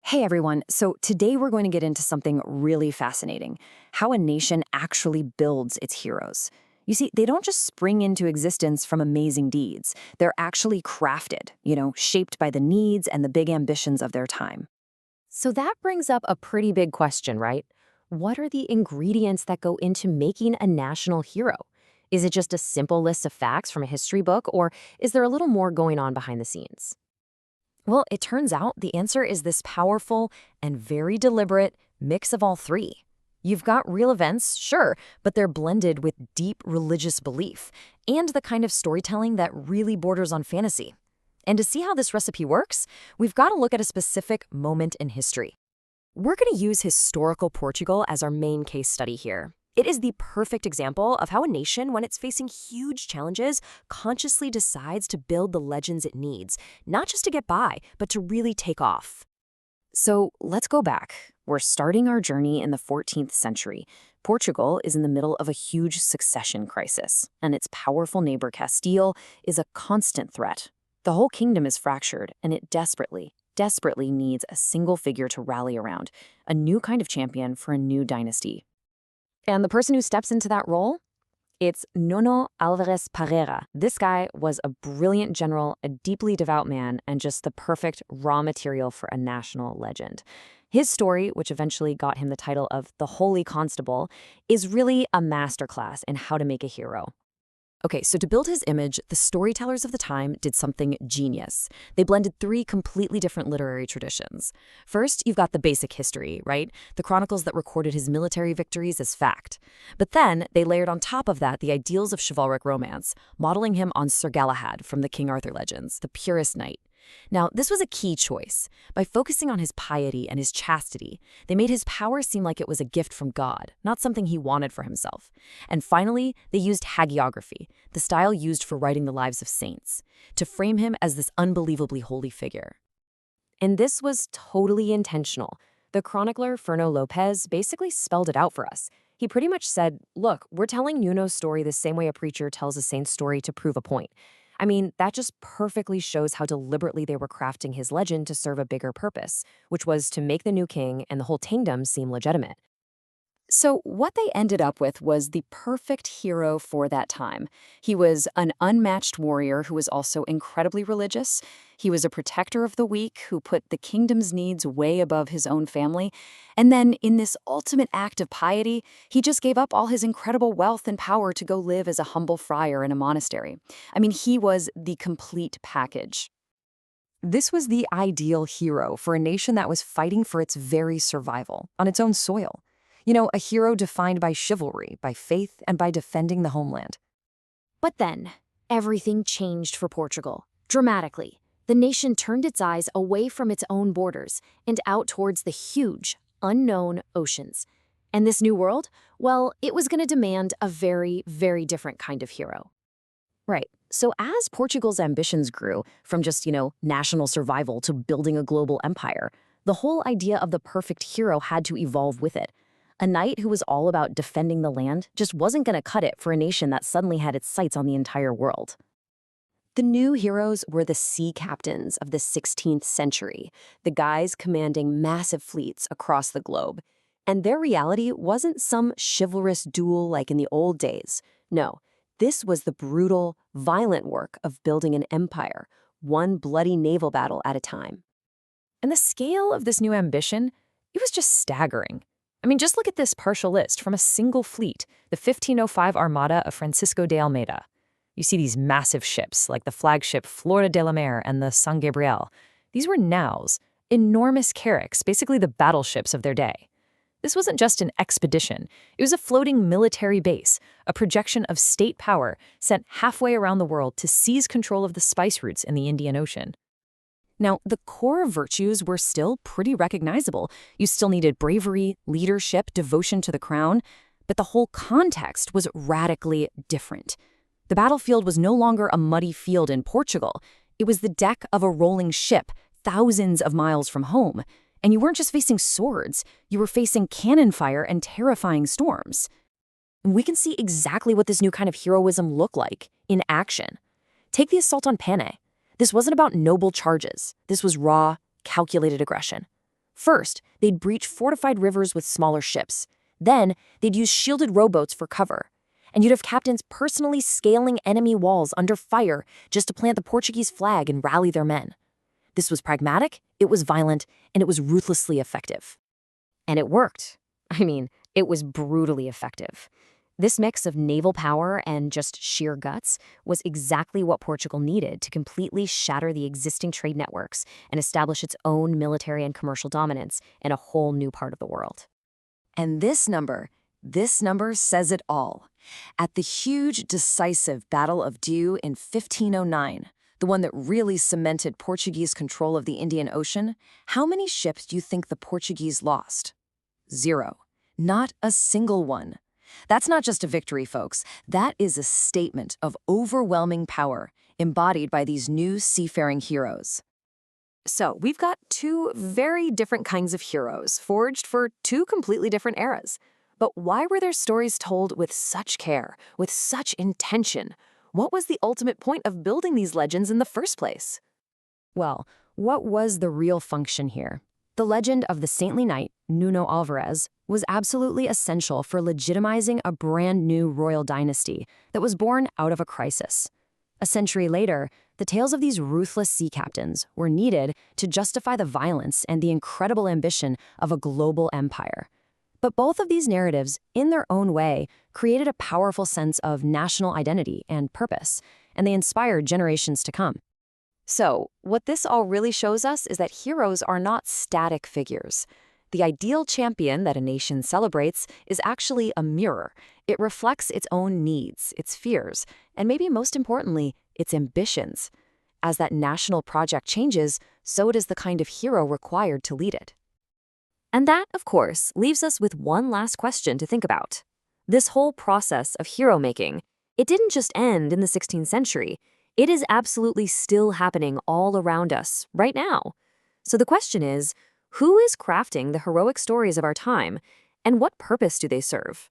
Hey everyone, so today we're going to get into something really fascinating, how a nation actually builds its heroes. You see, they don't just spring into existence from amazing deeds. They're actually crafted, shaped by the needs and the big ambitions of their time. So that brings up a pretty big question, right? What are the ingredients that go into making a national hero? Is it just a simple list of facts from a history book, or is there a little more going on behind the scenes? Well, it turns out the answer is this powerful and very deliberate mix of all three. You've got real events, sure, but they're blended with deep religious belief and the kind of storytelling that really borders on fantasy. And to see how this recipe works, we've got to look at a specific moment in history. We're going to use historical Portugal as our main case study here. It is the perfect example of how a nation, when it's facing huge challenges, consciously decides to build the legends it needs, not just to get by, but to really take off. So let's go back. We're starting our journey in the 14th century. Portugal is in the middle of a huge succession crisis, and its powerful neighbor Castile is a constant threat. The whole kingdom is fractured, and it desperately needs a single figure to rally around, a new kind of champion for a new dynasty. And the person who steps into that role? It's Nuno Álvares Pereira. This guy was a brilliant general, a deeply devout man, and just the perfect raw material for a national legend. His story, which eventually got him the title of the Holy Constable, is really a masterclass in how to make a hero. Okay, so to build his image, the storytellers of the time did something genius. They blended three completely different literary traditions. First, you've got the basic history, right? The chronicles that recorded his military victories as fact. But then they layered on top of that the ideals of chivalric romance, modeling him on Sir Galahad from the King Arthur legends, the purest knight. Now, this was a key choice. By focusing on his piety and his chastity, they made his power seem like it was a gift from God, not something he wanted for himself. And finally, they used hagiography, the style used for writing the lives of saints, to frame him as this unbelievably holy figure. And this was totally intentional. The chronicler Fernando Lopez basically spelled it out for us. He pretty much said, look, we're telling Nuno's story the same way a preacher tells a saint's story to prove a point. I mean, that just perfectly shows how deliberately they were crafting his legend to serve a bigger purpose, which was to make the new king and the whole kingdom seem legitimate. So what they ended up with was the perfect hero for that time. He was an unmatched warrior who was also incredibly religious. He was a protector of the weak who put the kingdom's needs way above his own family. And then in this ultimate act of piety, he just gave up all his incredible wealth and power to go live as a humble friar in a monastery. I mean, he was the complete package. This was the ideal hero for a nation that was fighting for its very survival on its own soil. A hero defined by chivalry, by faith, and by defending the homeland. But then, everything changed for Portugal, dramatically. The nation turned its eyes away from its own borders and out towards the huge, unknown oceans. And this new world, well, it was going to demand a very, very different kind of hero. Right. So as Portugal's ambitions grew from just, national survival to building a global empire, the whole idea of the perfect hero had to evolve with it. A knight who was all about defending the land just wasn't going to cut it for a nation that suddenly had its sights on the entire world. The new heroes were the sea captains of the 16th century, the guys commanding massive fleets across the globe. And their reality wasn't some chivalrous duel like in the old days. No, this was the brutal, violent work of building an empire, one bloody naval battle at a time. And the scale of this new ambition, it was just staggering. I mean, just look at this partial list from a single fleet, the 1505 Armada of Francisco de Almeida. You see these massive ships, like the flagship Florida de la Mar and the San Gabriel. These were naus, enormous carracks, basically the battleships of their day. This wasn't just an expedition. It was a floating military base, a projection of state power sent halfway around the world to seize control of the spice routes in the Indian Ocean. Now, the core virtues were still pretty recognizable. You still needed bravery, leadership, devotion to the crown, but the whole context was radically different. The battlefield was no longer a muddy field in Portugal. It was the deck of a rolling ship, thousands of miles from home. And you weren't just facing swords, you were facing cannon fire and terrifying storms. And we can see exactly what this new kind of heroism looked like in action. Take the assault on Panay. This wasn't about noble charges. This was raw, calculated aggression. First, they'd breach fortified rivers with smaller ships. Then, they'd use shielded rowboats for cover. And you'd have captains personally scaling enemy walls under fire just to plant the Portuguese flag and rally their men. This was pragmatic, it was violent, and it was ruthlessly effective. And it worked. I mean, it was brutally effective. This mix of naval power and just sheer guts was exactly what Portugal needed to completely shatter the existing trade networks and establish its own military and commercial dominance in a whole new part of the world. And this number says it all. At the huge, decisive Battle of Diu in 1509, the one that really cemented Portuguese control of the Indian Ocean, how many ships do you think the Portuguese lost? 0. Not a single one. That's not just a victory, folks. That is a statement of overwhelming power embodied by these new seafaring heroes. So, we've got two very different kinds of heroes, forged for two completely different eras. But why were their stories told with such care, with such intention? What was the ultimate point of building these legends in the first place? Well, what was the real function here? The legend of the saintly knight, Nuno Alvarez, was absolutely essential for legitimizing a brand new royal dynasty that was born out of a crisis. A century later, the tales of these ruthless sea captains were needed to justify the violence and the incredible ambition of a global empire. But both of these narratives, in their own way, created a powerful sense of national identity and purpose, and they inspired generations to come. So, what this all really shows us is that heroes are not static figures. The ideal champion that a nation celebrates is actually a mirror. It reflects its own needs, its fears, and maybe most importantly, its ambitions. As that national project changes, so does the kind of hero required to lead it. And that, of course, leaves us with one last question to think about. This whole process of hero making, it didn't just end in the 16th century. It is absolutely still happening all around us right now. So the question is, who is crafting the heroic stories of our time, and what purpose do they serve?